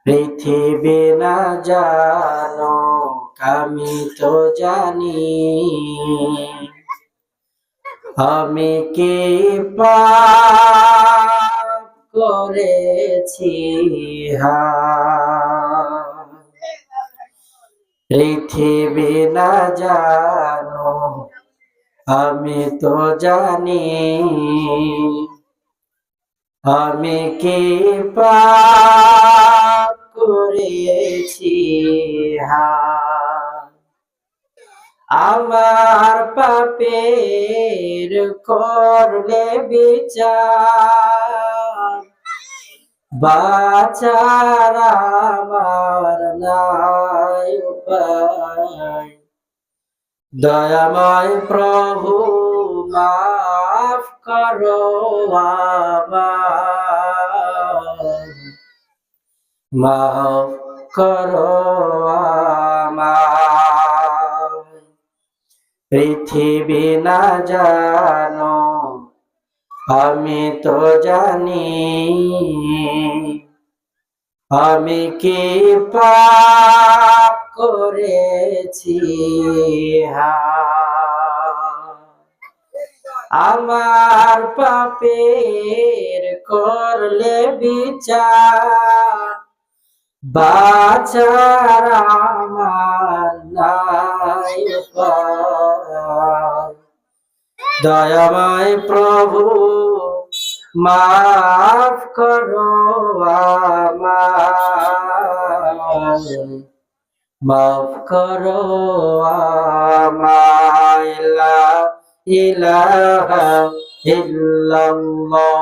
পৃথিবী না জানো আমি তো জানি, আমি কি পাপ করেছি পৃথিবী না জানো আমি তো জানি, আমি কি পাপ করেছি আমার পাপের করলে বিচার, বাঁচার আমার নাই উপায়। দয়াময় প্রভু মাফ করো আমায়, মাফ করো আমায়। পৃথিবী না জানো আমি তো জানি, আমি কি পাপ করেছি আমার পাপের করলে বিচার, বাঁচার আমার নাই উপায়। দয়াময় প্রভু মাফ করো আমায়, মাফ করো আমায়। লা ইলাহা ইল্লাল্লাহ